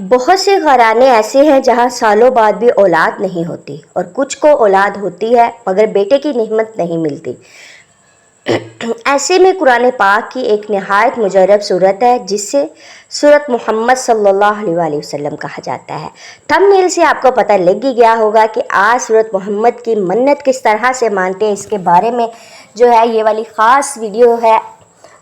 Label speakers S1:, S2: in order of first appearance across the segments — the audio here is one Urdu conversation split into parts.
S1: بہت سے گھرانے ایسے ہیں جہاں سالوں بعد بھی اولاد نہیں ہوتی، اور کچھ کو اولاد ہوتی ہے مگر بیٹے کی نعمت نہیں ملتی۔ ایسے میں قرآن پاک کی ایک نہایت مجرب صورت ہے جسے سورۃ محمد صلی اللہ علیہ وآلہ وسلم کہا جاتا ہے۔ تھمب نیل سے آپ کو پتہ لگ ہی گیا ہوگا کہ آج سورۃ محمد کی منت کس طرح سے مانتے ہیں، اس کے بارے میں جو ہے یہ والی خاص ویڈیو ہے۔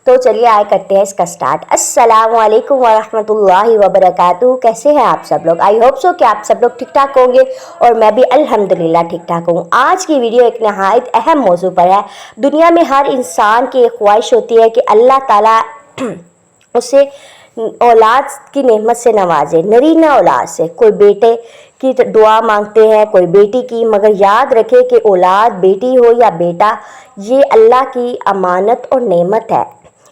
S1: تو چلیے آئے کرتے ہیں اس کا سٹارٹ۔ السلام علیکم ورحمۃ اللہ وبرکاتہ۔ کیسے ہیں آپ سب لوگ؟ آئی ہوپ سو کہ آپ سب لوگ ٹھیک ٹھاک ہوں گے، اور میں بھی الحمدللہ ٹھیک ٹھاک ہوں۔ آج کی ویڈیو ایک نہایت اہم موضوع پر ہے۔ دنیا میں ہر انسان کی ایک خواہش ہوتی ہے کہ اللہ تعالیٰ اسے اولاد کی نعمت سے نوازے، نرینہ اولاد سے۔ کوئی بیٹے کی دعا مانگتے ہیں، کوئی بیٹی کی، مگر یاد رکھے کہ اولاد بیٹی ہو یا بیٹا، یہ اللہ کی امانت اور نعمت ہے۔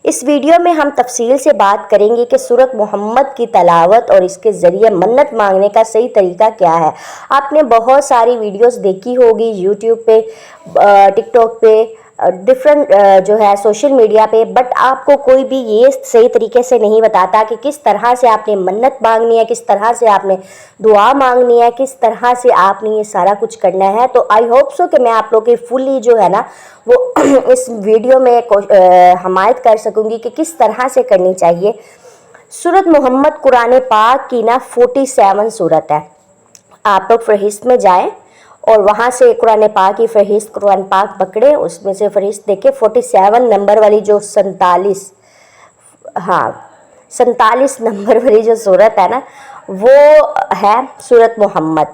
S1: اس ویڈیو میں ہم تفصیل سے بات کریں گے کہ سورۃ محمد کی تلاوت اور اس کے ذریعے منت مانگنے کا صحیح طریقہ کیا ہے۔ آپ نے بہت ساری ویڈیوز دیکھی ہوگی یوٹیوب پہ، ٹک ٹاک پہ، ڈفرینٹ جو ہے سوشل میڈیا پہ، بٹ آپ کو کوئی بھی یہ صحیح طریقے سے نہیں بتاتا کہ کس طرح سے آپ نے منت مانگنی ہے، کس طرح سے آپ نے دعا مانگنی ہے، کس طرح سے آپ نے یہ سارا کچھ کرنا ہے۔ تو آئی ہوپ سو کہ میں آپ لوگ کی فلی جو ہے نا وہ اس ویڈیو میں حمایت کر سکوں گی کہ کس طرح سے کرنی چاہیے۔ سورۃ محمد قرآن پاک کی نا 47 سورت ہے۔ آپ لوگ فہرست میں جائیں اور وہاں سے قرآن پاک کی فہرست، قرآن پاک پکڑے، اس میں سے فہرست دیکھیں 47 نمبر والی جو 47 نمبر والی جو سورت ہے نا وہ ہے سورۃ محمد۔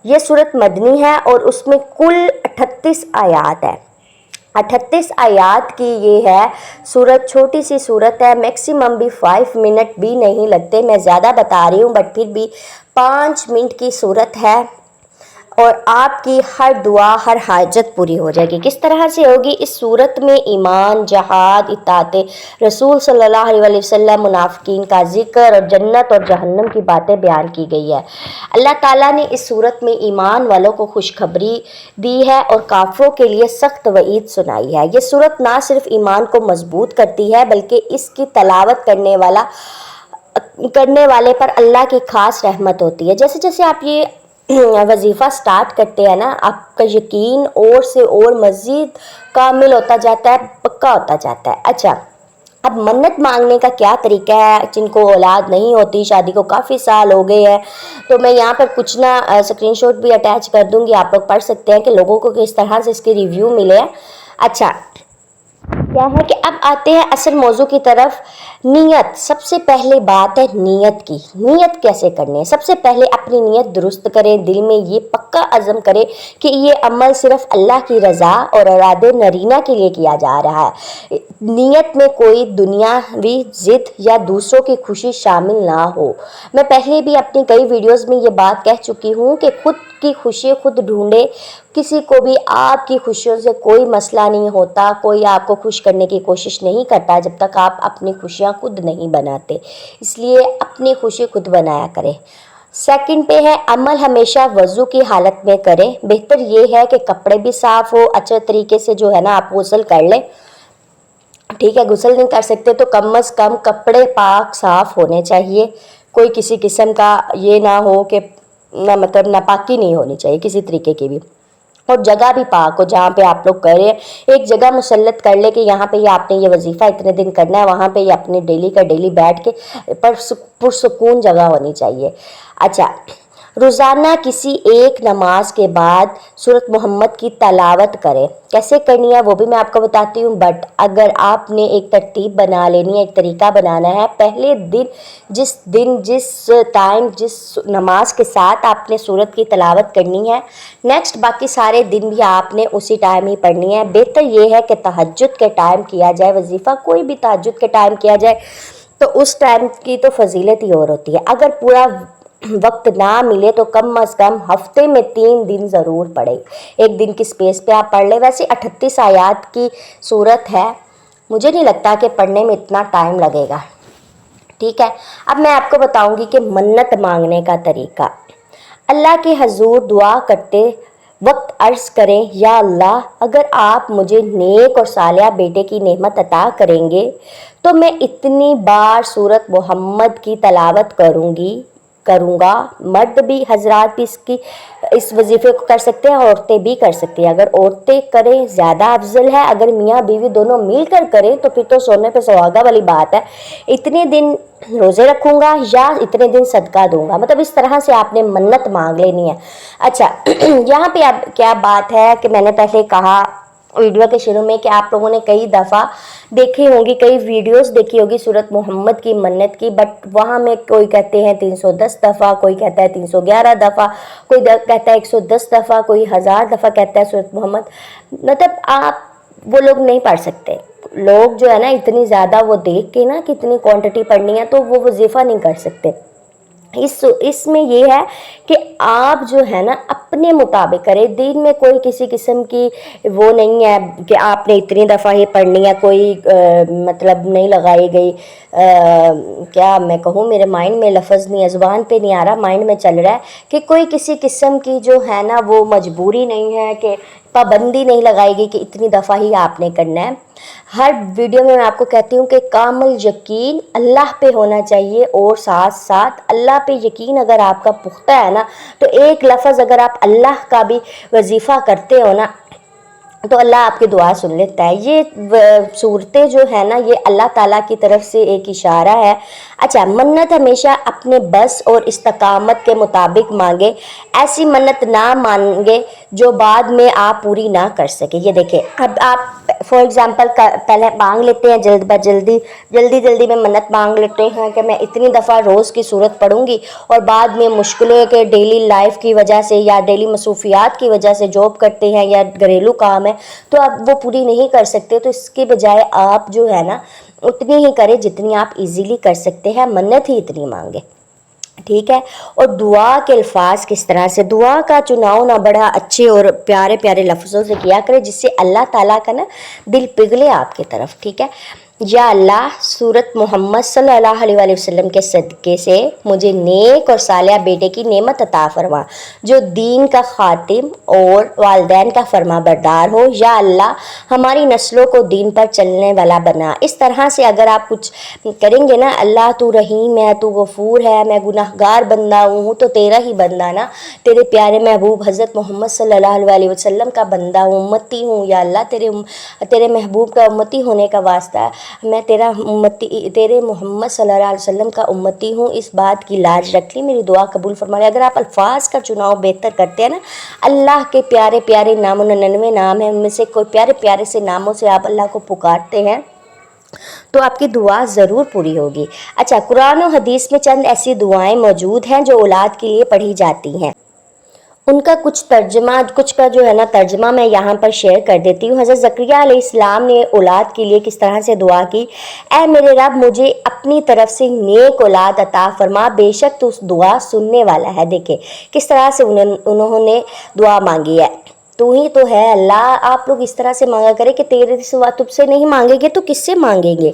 S1: یہ سورت مدنی ہے اور اس میں کل 38 آیات ہے۔ 38 آیات کی یہ ہے سورت، چھوٹی سی سورت ہے، میکسیمم بھی 5 منٹ بھی نہیں لگتے، میں زیادہ بتا رہی ہوں بٹ پھر بھی 5 منٹ کی سورت ہے، اور آپ کی ہر دعا، ہر حاجت پوری ہو جائے گی۔ کس طرح سے ہوگی؟ اس صورت میں ایمان، جہاد، اطاعت رسول صلی اللہ علیہ وسلم، منافقین کا ذکر اور جنت اور جہنم کی باتیں بیان کی گئی ہے۔ اللہ تعالیٰ نے اس صورت میں ایمان والوں کو خوشخبری دی ہے اور کافروں کے لیے سخت وعید سنائی ہے۔ یہ صورت نہ صرف ایمان کو مضبوط کرتی ہے بلکہ اس کی تلاوت کرنے والے پر اللہ کی خاص رحمت ہوتی ہے۔ جیسے جیسے آپ یہ وظیفہ سٹارٹ کرتے ہیں نا، آپ کا یقین اور سے اور مزید کامل ہوتا جاتا ہے، پکا ہوتا جاتا ہے۔ اچھا، اب منت مانگنے کا کیا طریقہ ہے؟ جن کو اولاد نہیں ہوتی، شادی کو کافی سال ہو گئے ہیں، تو میں یہاں پر کچھ نہ اسکرین شاٹ بھی اٹیچ کر دوں گی، آپ لوگ پڑھ سکتے ہیں کہ لوگوں کو کس طرح سے اس کے ریویو ملے ہیں۔ اچھا کیا ہے کہ اب آتے ہیں اصل موضوع کی طرف۔ نیت، سب سے پہلے بات ہے نیت کی۔ نیت کیسے کرنی ہے؟ سب سے پہلے اپنی نیت درست کریں، دل میں یہ پکا عزم کریں کہ یہ عمل صرف اللہ کی رضا اور ارادے نرینہ کے لیے کیا جا رہا ہے۔ نیت میں کوئی دنیاوی ضد یا دوسروں کی خوشی شامل نہ ہو۔ میں پہلے بھی اپنی کئی ویڈیوز میں یہ بات کہہ چکی ہوں کہ خود کی خوشی خود ڈھونڈے، کسی کو بھی آپ کی خوشیوں سے کوئی مسئلہ نہیں ہوتا، کوئی آپ کو خوش کرنے کی کوشش نہیں کرتا جب تک آپ اپنی خوشیاں خود نہیں بناتے، اس لیے اپنی خوشی خود بنایا کریں۔ سیکنڈ پہ ہے عمل ہمیشہ وضو کی حالت میں کریں۔ بہتر یہ ہے کہ کپڑے بھی صاف ہو، اچھے طریقے سے جو ہے نا آپ غسل کر لیں، ٹھیک ہے؟ غسل نہیں کر سکتے تو کم از کم کپڑے پاک صاف ہونے چاہیے، کوئی کسی قسم کا یہ نہ ہو کہ مطلب ناپاکی نہیں ہونی چاہیے کسی طریقے کی بھی، اور جگہ بھی پاک ہو جہاں پہ آپ لوگ کر رہے ہیں۔ ایک جگہ مسلط کر لے کہ یہاں پہ یہ آپ نے یہ وظیفہ اتنے دن کرنا ہے، وہاں پہ یہ اپنے ڈیلی کا ڈیلی بیٹھ کے پرسکون جگہ ہونی چاہیے۔ اچھا، روزانہ کسی ایک نماز کے بعد سورۃ محمد کی تلاوت کریں۔ کیسے کرنی ہے وہ بھی میں آپ کو بتاتی ہوں، بٹ اگر آپ نے ایک ترتیب بنا لینی ہے، ایک طریقہ بنانا ہے، پہلے دن جس ٹائم جس نماز کے ساتھ آپ نے سورت کی تلاوت کرنی ہے، نیکسٹ باقی سارے دن بھی آپ نے اسی ٹائم ہی پڑھنی ہے۔ بہتر یہ ہے کہ تہجد کے ٹائم کیا جائے وظیفہ، کوئی بھی تہجد کے ٹائم کیا جائے تو اس ٹائم کی تو فضیلت ہی اور ہوتی ہے۔ اگر پورا وقت نہ ملے تو کم از کم ہفتے میں 3 دن ضرور پڑھے، ایک دن کی سپیس پہ آپ پڑھ لیں۔ ویسے 38 آیات کی صورت ہے، مجھے نہیں لگتا کہ پڑھنے میں اتنا ٹائم لگے گا، ٹھیک ہے؟ اب میں آپ کو بتاؤں گی کہ منت مانگنے کا طریقہ۔ اللہ کے حضور دعا کرتے وقت عرض کریں، یا اللہ اگر آپ مجھے نیک اور صالح بیٹے کی نعمت عطا کریں گے تو میں اتنی بار سورۃ محمد کی تلاوت کروں گا. مرد بھی حضرات بھی اس وظیفے کو کر سکتے ہیں, عورتیں بھی کر سکتی ہیں. اگر عورتیں کریں زیادہ افضل ہے, اگر میاں بیوی دونوں مل کر کریں تو پھر تو سونے پہ سہاگا والی بات ہے. اتنے دن روزے رکھوں گا یا اتنے دن صدقہ دوں گا, مطلب اس طرح سے آپ نے منت مانگ لینی ہے. اچھا یہاں پہ اب کیا بات ہے کہ میں نے پہلے کہا ویڈیو کے شروع میں کہ آپ لوگوں نے کئی دفعہ دیکھی ہوں گی, کئی ویڈیوز دیکھی ہوگی سورت محمد کی منت کی, بٹ وہاں میں کوئی کہتے ہیں 310 دفعہ, کوئی کہتا ہے 311 دفعہ, کوئی کہتا ہے 110 دفعہ, کوئی 1000 دفعہ کہتا ہے سورت محمد. مطلب آپ وہ لوگ نہیں پڑھ سکتے. لوگ جو ہے نا اتنی زیادہ وہ دیکھ کے نا کتنی کوانٹٹی پڑھنی ہے تو وہ وظیفہ نہیں کر سکتے. اس میں یہ ہے کہ آپ جو ہے نا اپنے مطابق کریں. دین میں کوئی کسی قسم کی وہ نہیں ہے کہ آپ نے اتنی دفعہ یہ پڑھنی ہے, کوئی مطلب نہیں لگائی گئی. کیا میں کہوں, میرے مائنڈ میں لفظ نہیں ہے, زبان پہ نہیں آ رہا, مائنڈ میں چل رہا ہے کہ کوئی کسی قسم کی جو ہے نا وہ مجبوری نہیں ہے, کہ پابندی نہیں لگائی گئی کہ اتنی دفعہ ہی آپ نے کرنا ہے. ہر ویڈیو میں آپ کو کہتی ہوں کہ کامل یقین اللہ پہ ہونا چاہیے, اور ساتھ ساتھ اللہ پہ یقین اگر آپ کا پختہ ہے نا تو ایک لفظ اگر آپ اللہ کا بھی وظیفہ کرتے ہو نا تو اللہ آپ کی دعا سن لیتا ہے. یہ صورتیں جو ہے نا یہ اللہ تعالیٰ کی طرف سے ایک اشارہ ہے. اچھا, منت ہمیشہ اپنے بس اور استقامت کے مطابق مانگے. ایسی منت نہ مانگے جو بعد میں آپ پوری نہ کر سکے. یہ دیکھیں, اب آپ فار ایگزامپل پہلے مانگ لیتے ہیں جلدی میں منت مانگ لیتے ہیں کہ میں اتنی دفعہ روز کی صورت پڑھوں گی, اور بعد میں مشکلیں کے ڈیلی لائف کی وجہ سے یا ڈیلی مصروفیات کی وجہ سے جاب کرتے ہیں یا گھریلو کام ہے تو آپ وہ پوری نہیں کر سکتے. تو اس کے بجائے آپ جو ہے نا اتنی ہی کریں جتنی آپ ایزیلی کر سکتے ہیں, منت ہی اتنی مانگے. ٹھیک ہے. اور دعا کے الفاظ کس طرح سے, دعا کا چناؤ نہ بڑا اچھے اور پیارے پیارے لفظوں سے کیا کرے جس سے اللہ تعالیٰ کا نا دل پگھلے آپ کی طرف. ٹھیک ہے. یا اللہ, سورت محمد صلی اللہ علیہ وآلہ وسلم کے صدقے سے مجھے نیک اور صالح بیٹے کی نعمت عطا فرما جو دین کا خاتم اور والدین کا فرما بردار ہو. یا اللہ, ہماری نسلوں کو دین پر چلنے والا بنا. اس طرح سے اگر آپ کچھ کریں گے نا, اللہ تو رحیم ہے, تو غفور ہے, میں گناہگار بندہ ہوں تو تیرا ہی بندہ نا, تیرے پیارے محبوب حضرت محمد صلی اللہ علیہ وسلم کا بندہ ہوں, امتی ہوں. یا اللہ, تیرے محبوب کا امتی ہونے کا واسطہ میں تیرے محمد صلی اللہ علیہ وسلم کا امتی ہوں, اس بات کی لاج رکھ لی, میری دعا قبول فرما لے. اگر آپ الفاظ کا چناؤ بہتر کرتے ہیں نا, اللہ کے پیارے پیارے نام 99 نام ہیں, ان میں سے کوئی پیارے پیارے سے ناموں سے آپ اللہ کو پکارتے ہیں تو آپ کی دعا ضرور پوری ہوگی. اچھا, قرآن و حدیث میں چند ایسی دعائیں موجود ہیں جو اولاد کے لیے پڑھی جاتی ہیں. ان کا کچھ کا جو ہے نا ترجمہ میں یہاں پر شیئر کر دیتی ہوں. حضرت زکریا علیہ السلام نے اولاد کے لیے کس طرح سے دعا کی, اے میرے رب مجھے اپنی طرف سے نیک اولاد عطا فرما, بے شک تو اس دعا سننے والا ہے. دیکھیں کس طرح سے انہوں نے دعا مانگی ہے. تو ہی تو ہے اللہ. آپ لوگ اس طرح سے مانگا کرے کہ تیرے سوا تجھ سے نہیں مانگیں گے تو کس سے مانگیں گے.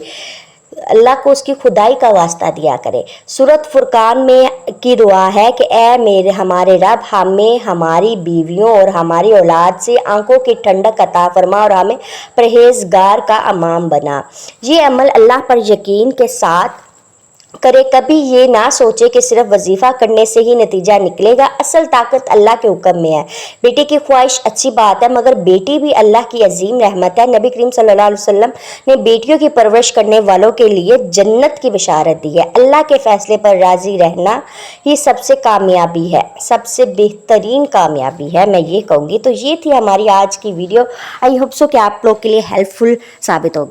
S1: اللہ کو اس کی خدائی کا واسطہ دیا کرے. سورت فرقان میں کی دعا ہے کہ اے ہمارے رب, ہمیں ہماری بیویوں اور ہماری اولاد سے آنکھوں کی ٹھنڈک عطا فرما اور ہمیں پرہیزگار کا امام بنا. یہ عمل اللہ پر یقین کے ساتھ کرے, کبھی یہ نہ سوچے کہ صرف وظیفہ کرنے سے ہی نتیجہ نکلے گا. اصل طاقت اللہ کے حکم میں ہے. بیٹی کی خواہش اچھی بات ہے, مگر بیٹی بھی اللہ کی عظیم رحمت ہے. نبی کریم صلی اللہ علیہ وسلم نے بیٹیوں کی پرورش کرنے والوں کے لیے جنت کی بشارت دی ہے. اللہ کے فیصلے پر راضی رہنا ہی سب سے کامیابی ہے, سب سے بہترین کامیابی ہے, میں یہ کہوں گی. تو یہ تھی ہماری آج کی ویڈیو. آئی ہوپ سو کہ آپ لوگ کے لیے ہیلپ فل ثابت ہوگی.